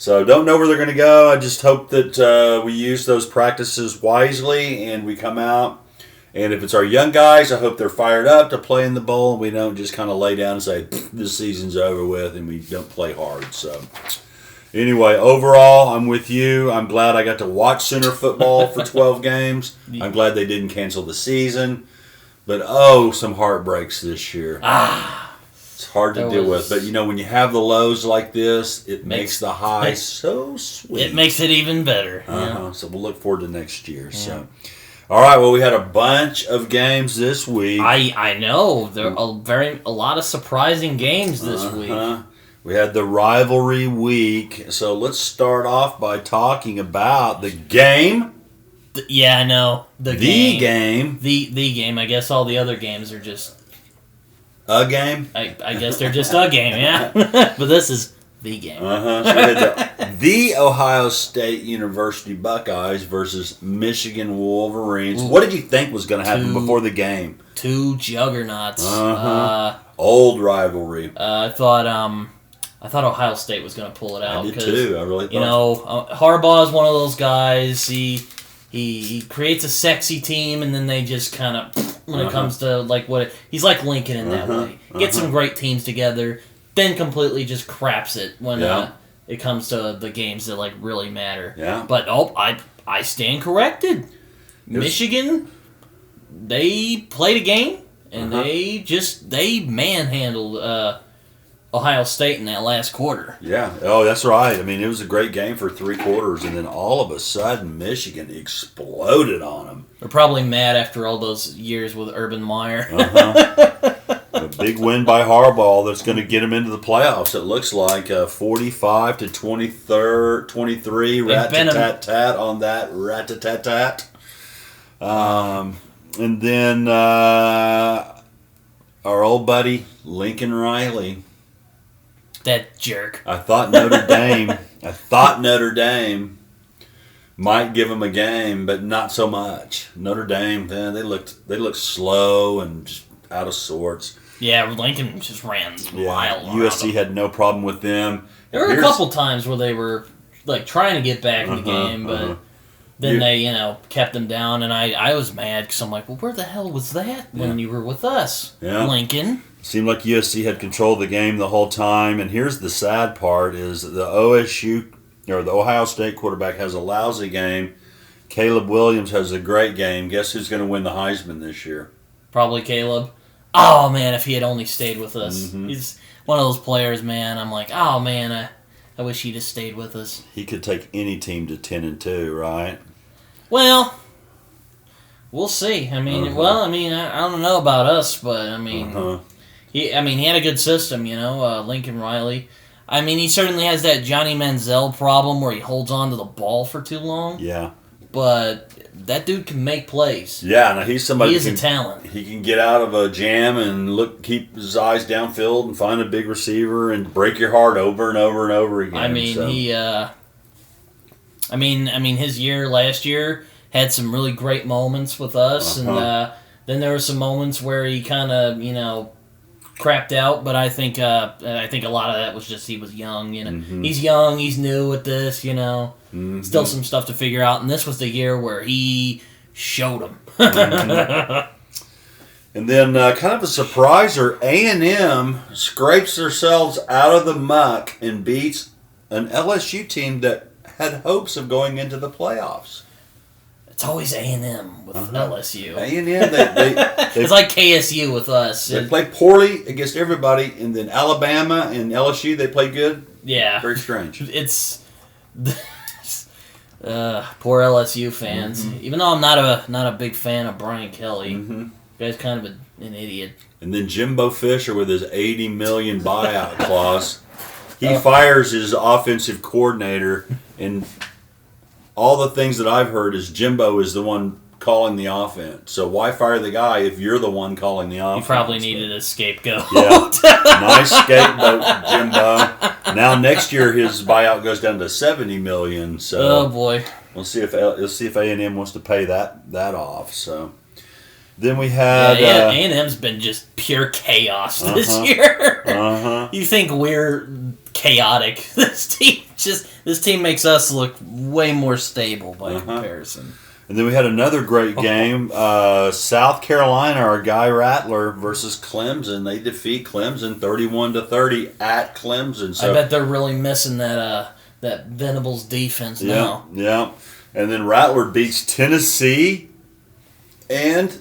So don't know where they're going to go. I just hope that we use those practices wisely and we come out. And if it's our young guys, I hope they're fired up to play in the bowl. And we don't just kind of lay down and say, this season's over with, and we don't play hard. So anyway, overall, I'm with you. I'm glad I got to watch Sooner football for 12 games. I'm glad they didn't cancel the season. But, some heartbreaks this year. It's hard to deal with. But, when you have the lows like this, it makes the highs so sweet. It makes it even better. So we'll look forward to next year. Yeah. So, all right, well, we had a bunch of games this week. I know. There are a lot of surprising games this week. We had the rivalry week. So let's start off by talking about the game. Yeah, I know. The game. The game. I guess all the other games are just... A game? I guess they're just a game, yeah. But this is the game. So we had the Ohio State University Buckeyes versus Michigan Wolverines. What did you think was going to happen before the game? Two juggernauts. Old rivalry. I thought Ohio State was going to pull it out. I did too. I really thought. Harbaugh is one of those guys. He creates a sexy team, and then they just kind of, when it comes to he's like Lincoln in that way. Gets some great teams together, then completely just craps it when it comes to the games that really matter. Yeah. But I stand corrected. Michigan, they played a game, and they manhandled Ohio State in that last quarter. Yeah. Oh, that's right. I mean, it was a great game for 3 quarters, and then all of a sudden, Michigan exploded on them. They're probably mad after all those years with Urban Meyer. A big win by Harbaugh that's going to get them into the playoffs. It looks like 45 to 23, rat-tat-tat on that rat-tat-tat. And then our old buddy Lincoln Riley. That jerk. I thought Notre Dame might give him a game, but not so much. Notre Dame, man, they looked slow and just out of sorts. Yeah, Lincoln just ran wild. USC had no problem with them. There were a couple times where they were trying to get back in the game, but then they kept them down, and I was mad because I'm like, well, where the hell was that when you were with us, Lincoln? Seemed like USC had control of the game the whole time, and here's the sad part is the OSU or the Ohio State quarterback has a lousy game. Caleb Williams has a great game. Guess who's going to win the Heisman this year? Probably Caleb. Oh, man, if he had only stayed with us. He's one of those players, man. I'm like, oh, man, I wish he'd have stayed with us. He could take any team to 10-2, right? Well, we'll see. I mean, I don't know about us, but, I mean... He had a good system, Lincoln Riley. I mean, he certainly has that Johnny Manziel problem where he holds on to the ball for too long. Yeah. But that dude can make plays. Yeah, now he's somebody. He is a talent. He can get out of a jam and keep his eyes downfield and find a big receiver and break your heart over and over and over again. I mean, his year last year had some really great moments with us, and then there were some moments where he kind of, crapped out, but I think a lot of that was just he was young, He's young, he's new at this, Still some stuff to figure out, and this was the year where he showed them. And then kind of a surpriser, A&M scrapes themselves out of the muck and beats an LSU team that had hopes of going into the playoffs. It's always A&M with LSU. A&M, they it's like KSU with us. They play poorly against everybody, and then Alabama and LSU, they play good. Yeah. Very strange. It's poor LSU fans. Even though I'm not a big fan of Brian Kelly, the guy's kind of an idiot. And then Jimbo Fisher with his $80 million buyout clause, he fires his offensive coordinator, and all the things that I've heard is Jimbo is the one calling the offense. So why fire the guy if you're the one calling the offense? He probably needed a scapegoat. Yeah, nice scapegoat, Jimbo. Now next year his buyout goes down to $70 million. So oh boy, we'll see if A&M wants to pay that off. So then we had A&M's been just pure chaos this year. You think we're chaotic? This team this team makes us look way more stable by comparison. And then we had another great game. South Carolina, our guy Rattler versus Clemson. They defeat Clemson 31-30 at Clemson. So I bet they're really missing that Venables defense now. Yeah. And then Rattler beats Tennessee and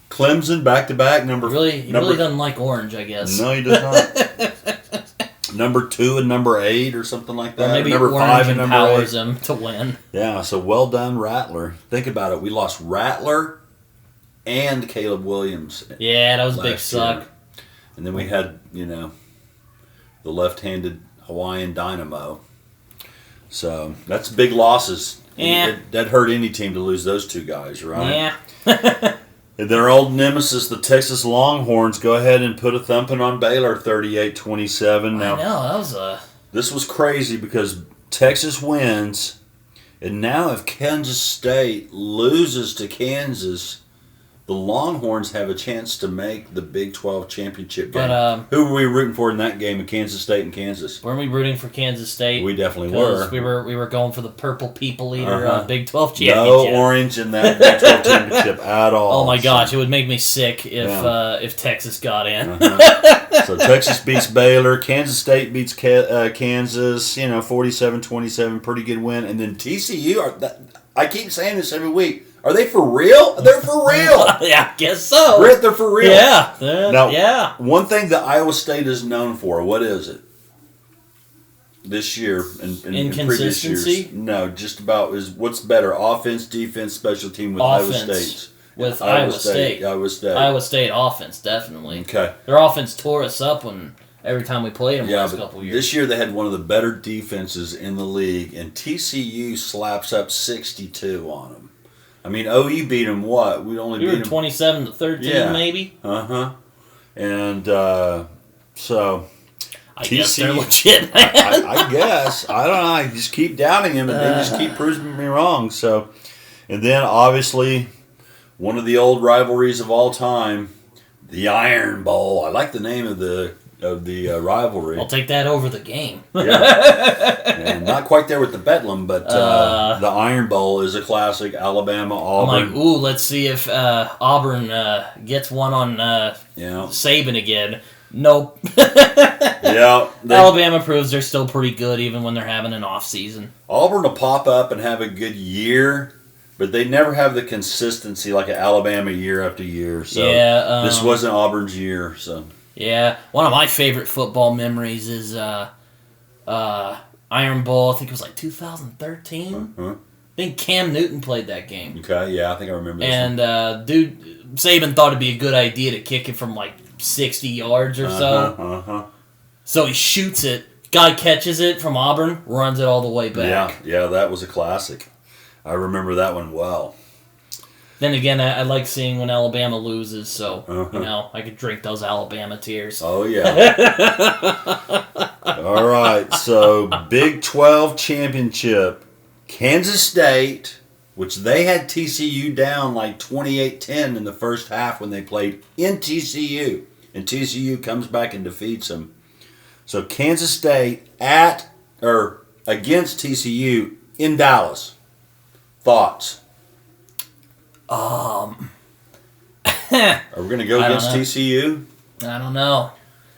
Clemson back to back. He really doesn't like orange, I guess. No, he does not. Number 2 and number 8 or something like that. Or maybe number orange 5 and number 8. empowers him to win. Yeah, so well done, Rattler. Think about it. We lost Rattler and Caleb Williams. Yeah, that was a big suck. And then we had, the left-handed Hawaiian Dynamo. So that's big losses. Yeah. That hurt any team to lose those two guys, right? Yeah. And their old nemesis, the Texas Longhorns, go ahead and put a thumping on Baylor 38-27. Now, I know, that was this was crazy because Texas wins, and now if Kansas State loses to Kansas, the Longhorns have a chance to make the Big 12 championship game. But, who were we rooting for in that game of Kansas State and Kansas? Weren't we rooting for Kansas State? We definitely were. We were going for the Purple People Eater Big 12 championship. No orange in that Big 12 championship at all. Oh my gosh, it would make me sick if Texas got in. So Texas beats Baylor. Kansas State beats Kansas, 47-27, pretty good win. And then TCU, I keep saying this every week, are they for real? They're for real. Yeah, I guess so. Britt, they're for real. Yeah. One thing that Iowa State is known for, what is it? This year and in previous years? No, just about is what's better, offense, defense, special team with Iowa State. With Iowa State. Iowa State offense, definitely. Okay. Their offense tore us up every time we played them last couple years. This year they had one of the better defenses in the league, and TCU slaps up 62 on them. I mean, OU beat them what? We only beat them 27-13, maybe. And so I guess they're legit, man. I guess. I don't know. I just keep doubting him, and they just keep proving me wrong. So, and then obviously one of the old rivalries of all time, the Iron Bowl. I like the name of the rivalry. I'll take that over the game. And not quite there with the Bedlam, but the Iron Bowl is a classic. Alabama, Auburn. I'm like, let's see if Auburn gets one on Saban again. Nope. Alabama proves they're still pretty good even when they're having an off season. Auburn will pop up and have a good year, but they never have the consistency like an Alabama year after year. So this wasn't Auburn's year. So one of my favorite football memories is Iron Bowl. I think it was like 2013. I think Cam Newton played that game. Okay, yeah, I think I remember this. And Saban thought it'd be a good idea to kick it from like 60 yards or so. So he shoots it. Guy catches it from Auburn, runs it all the way back. Yeah, that was a classic. I remember that one well. Then again, I like seeing when Alabama loses, so, I could drink those Alabama tears. Oh, yeah. All right, so Big 12 championship. Kansas State, which they had TCU down like 28-10 in the first half when they played in TCU. And TCU comes back and defeats them. So Kansas State against TCU in Dallas. Thoughts? Are we going to go against TCU? I don't know.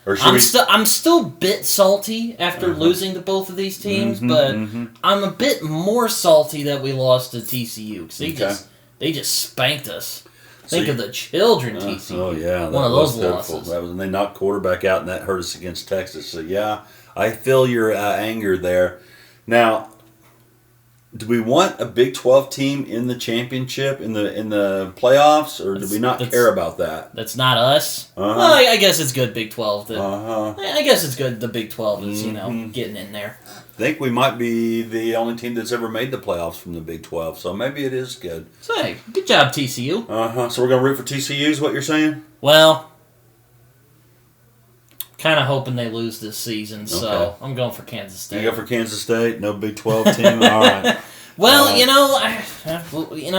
Or I'm still a bit salty after losing to both of these teams, but I'm a bit more salty that we lost to TCU because they just spanked us. Think of the children, TCU. Oh, yeah. One of those losses. That was, and they knocked quarterback out, and that hurt us against Texas. So, yeah, I feel your anger there. Now, do we want a Big 12 team in the championship, in the playoffs, or do we not care about that? That's not us? Well, I guess it's good Big 12. I guess it's good the Big 12 is, getting in there. I think we might be the only team that's ever made the playoffs from the Big 12, so maybe it is good. So, hey, good job, TCU. So we're going to root for TCU is what you're saying? Well, kind of hoping they lose this season, so I'm going for Kansas State. You go for Kansas State? No Big 12 team? All right. Well,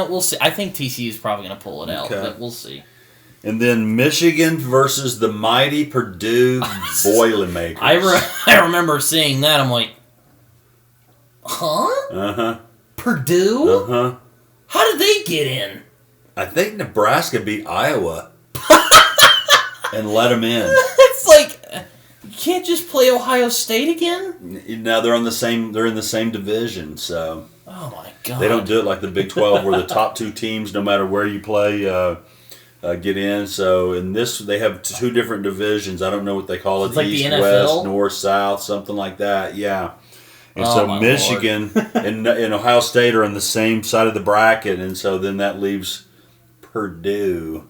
we'll see. I think TCU is probably going to pull it out, but we'll see. And then Michigan versus the mighty Purdue Boilermakers. I remember seeing that. I'm like, Uh-huh. Purdue? Uh-huh. How did they get in? I think Nebraska beat Iowa and let them in. It's like, you can't just play Ohio State again? Now they're in the same division, so Oh my God. they don't do it like the Big 12 where the top two teams, no matter where you play, get in. So in this, they have two different divisions. I don't know what they call it. It's like East, the NFL? West, North, South, something like that. Yeah. And so Michigan and Ohio State are on the same side of the bracket, and so then that leaves Purdue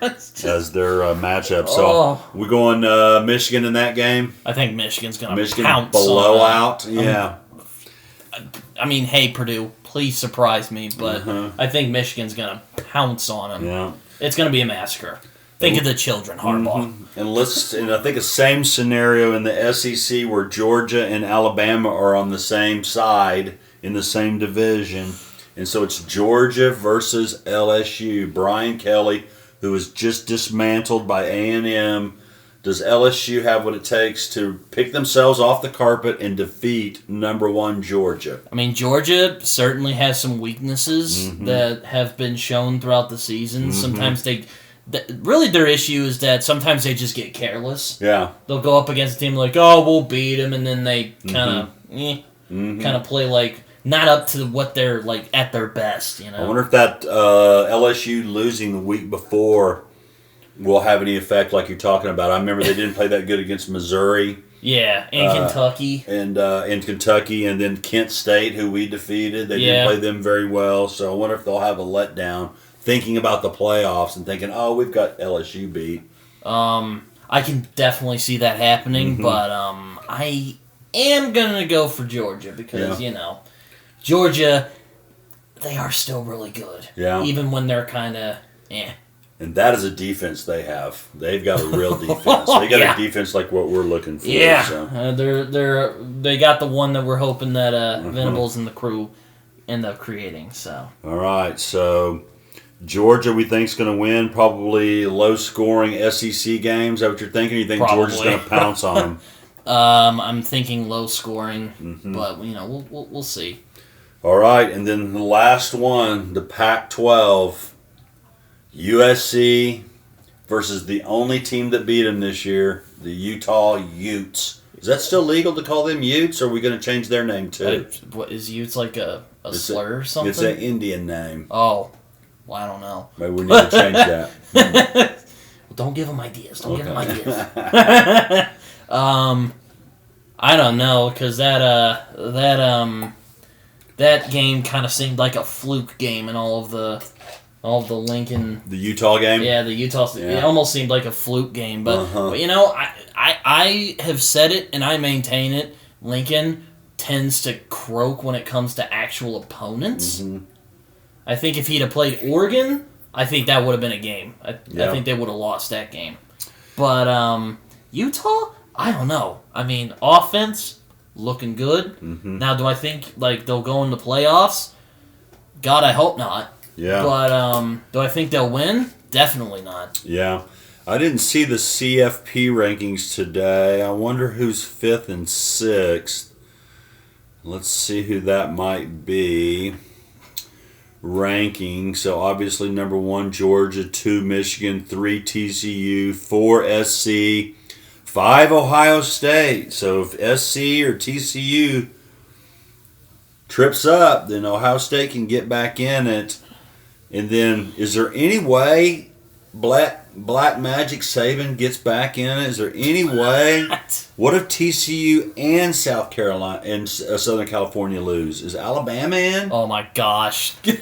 as their matchup. So we're going Michigan in that game. I think Michigan's going to Michigan pounce blowout. Yeah. I mean, hey, Purdue, please surprise me, but I think Michigan's going to pounce on them. Yeah. It's going to be a massacre. Think of the children, Harbaugh. And I think the same scenario in the SEC where Georgia and Alabama are on the same side in the same division. And so it's Georgia versus LSU. Brian Kelly, who was just dismantled by A&M. Does LSU have what it takes to pick themselves off the carpet and defeat number one Georgia? I mean, Georgia certainly has some weaknesses that have been shown throughout the season. Sometimes really their issue is that sometimes they just get careless. Yeah. They'll go up against a team like, oh, we'll beat them, and then they kind of play like not up to what they're like at their best, you know. I wonder if that LSU losing the week before will have any effect like you're talking about. I remember they didn't play that good against Missouri. Yeah, and Kentucky. And in Kentucky, and then Kent State, who we defeated. They didn't play them very well, so I wonder if they'll have a letdown thinking about the playoffs and thinking, oh, we've got LSU beat. I can definitely see that happening, but I am going to go for Georgia because, you know, Georgia, they are still really good. Yeah. Even when they're kind of, And that is a defense they have. They've got a real defense. They got a defense like what we're looking for. Yeah, so. they got the one that we're hoping that Venables and the crew end up creating. So all right, so Georgia we think is going to win. Probably low scoring SEC games. Is that what you're thinking? You think Georgia's going to pounce on them? I'm thinking low scoring, but you know we'll see. All right, and then the last one, the Pac-12. USC versus the only team that beat them this year, the Utah Utes. Is that still legal to call them Utes, or are we going to change their name too? What is Utes like a slur or something? It's an Indian name. Oh, well, I don't know. Maybe we need to change that. Well, don't give them ideas. Don't give them ideas. I don't know because that game kind of seemed like a fluke game in all of the Lincoln. The Utah game? Yeah, the Utah. Yeah. It almost seemed like a fluke game. But you know, I have said it and I maintain it. Lincoln tends to croak when it comes to actual opponents. I think if he'd have played Oregon, I think that would have been a game. I think they would have lost that game. But Utah, I don't know. I mean, offense looking good. Now, do I think like they'll go in the playoffs? God, I hope not. Yeah. But do I think they'll win? Definitely not. Yeah. I didn't see the CFP rankings today. I wonder who's 5th and 6th. Let's see who that might be. Ranking. So obviously number 1 Georgia, 2 Michigan, 3 TCU, 4 SC, 5 Ohio State. So if SC or TCU trips up, then Ohio State can get back in it. And then, is there any way Black Magic Saban gets back in it? Is there any way? What if TCU and South Carolina and Southern California lose? Is Alabama in? Oh my gosh! We're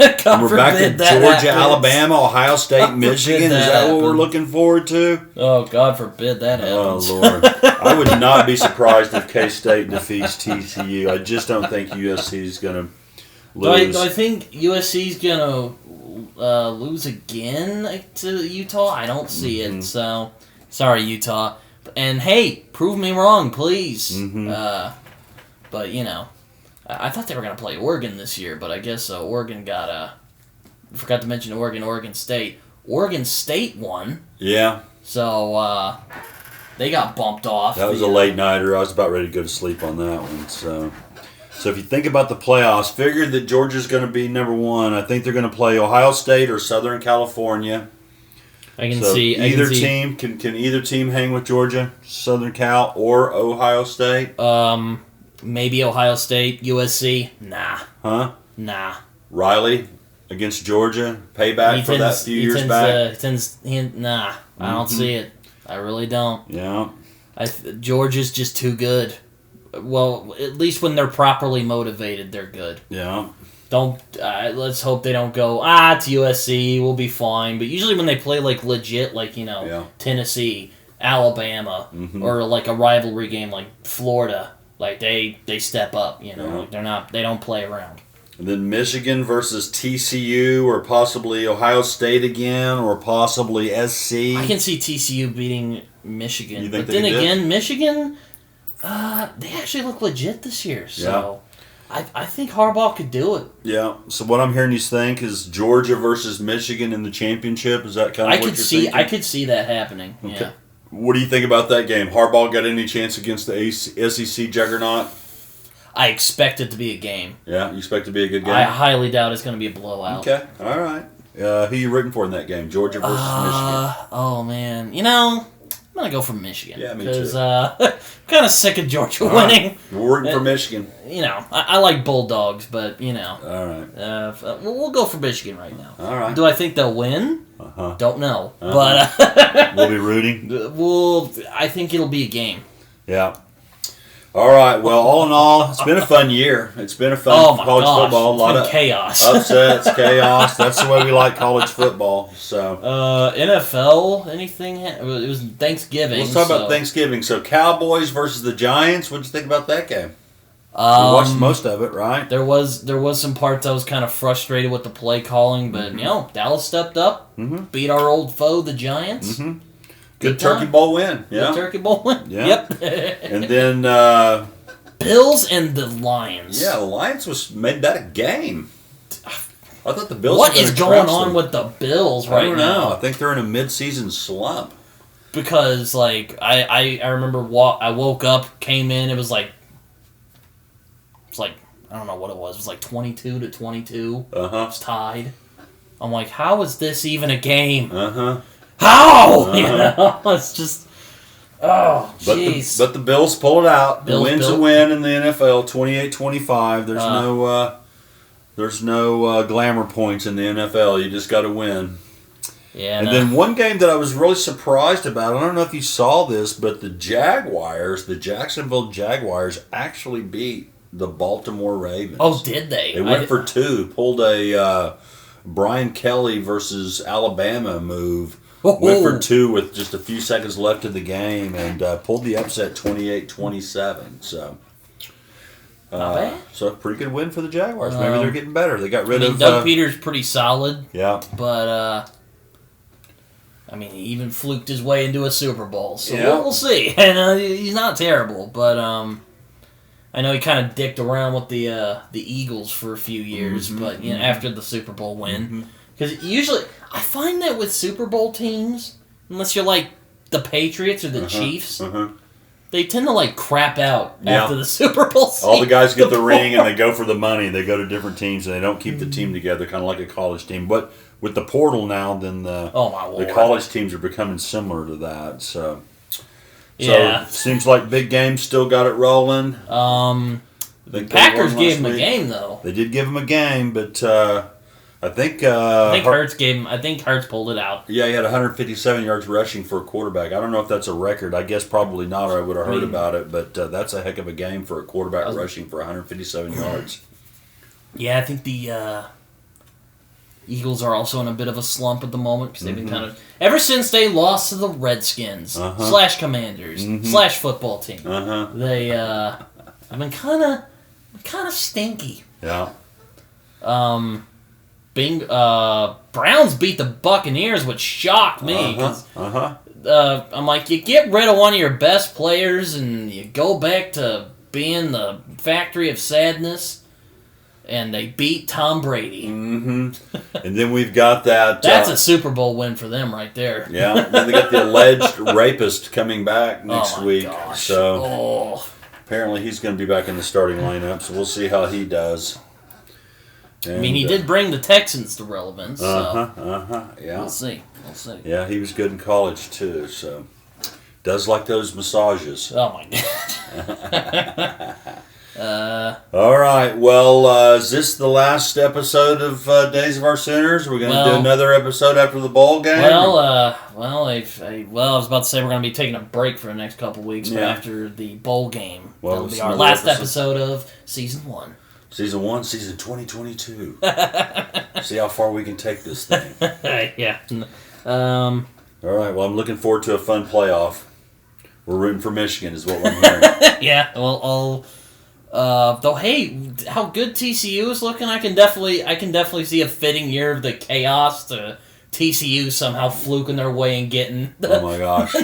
back to Georgia, Alabama, Ohio State, Michigan. Is that what we're looking forward to? Oh, God forbid that happens. Oh Lord, I would not be surprised if K-State defeats TCU. I just don't think USC is going to lose. Do I think USC is going to lose again to Utah? I don't see it. So, sorry, Utah. And hey, prove me wrong, please. But you know, I thought they were going to play Oregon this year, but I guess Oregon got forgot to mention Oregon State. Oregon State won. Yeah. So they got bumped off. That was a late nighter. I was about ready to go to sleep on that one. So, So if you think about the playoffs, figure that Georgia's going to be number one. I think they're going to play Ohio State or Southern California. I can see team can either team hang with Georgia, Southern Cal, or Ohio State. Maybe Ohio State, USC. Nah. Huh? Nah. Riley against Georgia, payback for that few years back. Nah, I don't see it. I really don't. Yeah. Georgia's just too good. Well, at least when they're properly motivated, they're good. Yeah. Let's hope they don't go, it's USC, we'll be fine. But usually when they play like legit, like, Tennessee, Alabama, or like a rivalry game like Florida, like they step up, like they don't play around. And then Michigan versus TCU, or possibly Ohio State again, or possibly SC. I can see TCU beating Michigan. You think but then again, Michigan, they actually look legit this year. So I think Harbaugh could do it. Yeah. So what I'm hearing you think is Georgia versus Michigan in the championship. Is that kind of what you're thinking? I could see that happening. Okay. Yeah. What do you think about that game? Harbaugh got any chance against the SEC juggernaut? I expect it to be a game. Yeah, you expect it to be a good game? I highly doubt it's going to be a blowout. Okay, all right. Who you rooting for in that game? Georgia versus Michigan? Oh, man. I'm going to go for Michigan. Yeah, me too. Because I'm kind of sick of Georgia winning. We're rooting for Michigan. I like Bulldogs, but, All right. We'll go for Michigan right now. All right. Do I think they'll win? Don't know. But we'll be rooting? I think it'll be a game. Yeah. All right. Well, all in all, it's been a fun year. It's been a fun college football. A lot of chaos, upsets, chaos. That's the way we like college football. So, NFL, anything? It was Thanksgiving. Let's talk about Thanksgiving. So, Cowboys versus the Giants. What'd you think about that game? We watched most of it, right? There was some parts I was kind of frustrated with the play calling, but Dallas stepped up, beat our old foe, the Giants. Good Turkey Bowl win. Yeah. Good Turkey Bowl win. Yeah. Yep. And then Bills and the Lions. Yeah, the Lions made that a game. I thought the Bills. What is going on with the Bills right now? I don't know. I think they're in a mid-season slump. Because I remember I woke up, came in, it was like I don't know what it was. It was like 22-22. It was tied. I'm like, how is this even a game? How? It's just, jeez. But the Bills pull it out. The win's a win in the NFL, 28-25. There's no glamour points in the NFL. You just got to win. Yeah. And then one game that I was really surprised about, I don't know if you saw this, but the Jacksonville Jaguars actually beat the Baltimore Ravens. Oh, did they? They went for two, pulled a Brian Kelly versus Alabama move. Went for two with just a few seconds left of the game and pulled the upset 28-27. So, not bad. So a pretty good win for the Jaguars. Maybe they're getting better. They got rid of Doug Peter's pretty solid. Yeah. But he even fluked his way into a Super Bowl. So we'll see. And he's not terrible, but I know he kind of dicked around with the Eagles for a few years, but after the Super Bowl win. Because usually, I find that with Super Bowl teams, unless you're like the Patriots or the Chiefs, they tend to crap out after the Super Bowl season. All the guys get the ring and they go for the money. They go to different teams and they don't keep the team together, kind of like a college team. But with the portal now, then the college teams are becoming similar to that. So seems like big games still got it rolling. The Packers gave him a game though. They did give him a game, but I think Hurts pulled it out. Yeah, he had 157 yards rushing for a quarterback. I don't know if that's a record. I guess probably not, or I would have heard about it. But that's a heck of a game for a quarterback rushing for 157 yards. Yeah, I think the Eagles are also in a bit of a slump at the moment because they've been kind of ever since they lost to the Redskins / Commanders / football team. They have been kind of stinky. Yeah. Browns beat the Buccaneers, which shocked me. I'm like, you get rid of one of your best players and you go back to being the factory of sadness, and they beat Tom Brady. And then we've got that. That's a Super Bowl win for them right there. Yeah. Then they got the alleged rapist coming back next week. Gosh. So apparently he's going to be back in the starting lineup, so we'll see how he does. And, I mean, he did bring the Texans to relevance. So yeah. We'll see. Yeah, he was good in college too. So does like those massages. Oh my god. All right. Well, is this the last episode of Days of Our Sinners? Are we going to do another episode after the bowl game? I was about to say we're going to be taking a break for the next couple weeks, but after the bowl game, that'll be our last episode of season 1. Season 1, season 2022. See how far we can take this thing. Yeah. All right. Well, I'm looking forward to a fun playoff. We're rooting for Michigan, is what I'm hearing. Yeah. Well, though, hey, how good TCU is looking, I can definitely see a fitting year of the chaos to TCU somehow fluking their way and getting the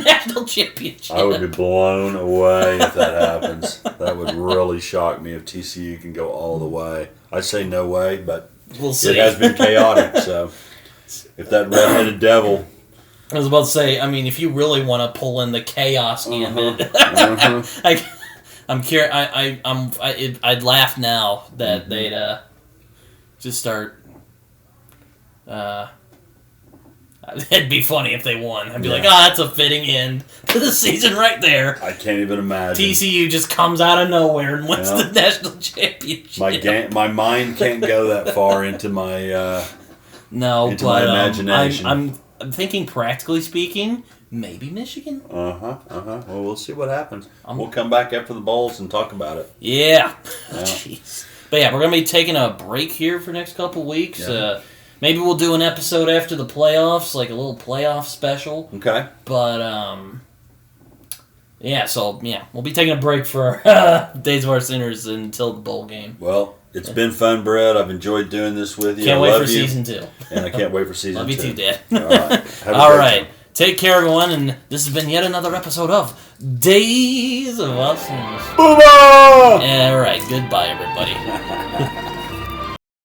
national championship. I would be blown away if that happens. That would really shock me if TCU can go all the way. I say no way, but we'll see. It has been chaotic. So if that redheaded devil. I was about to say, I mean, if you really want to pull in the chaos gambit, I'm curious. I'd laugh now that they'd just start. It'd be funny if they won. I'd be like, that's a fitting end to the season right there. I can't even imagine. TCU just comes out of nowhere and wins the national championship. My mind can't go that far into my my imagination. I'm thinking, practically speaking, maybe Michigan. Well, we'll see what happens. We'll come back after the bowls and talk about it. Yeah. Jeez. But yeah, we're going to be taking a break here for the next couple weeks. Yeah. Maybe we'll do an episode after the playoffs, like a little playoff special. Okay. But, we'll be taking a break for Days of Our Sinners until the bowl game. Well, it's been fun, Brett. I've enjoyed doing this with you. Can't wait for season 2. And I can't wait for season 2. Love you too, Dad. All right. Take care, everyone, and this has been yet another episode of Days of Our Sinners. Booba! All right. Goodbye, everybody.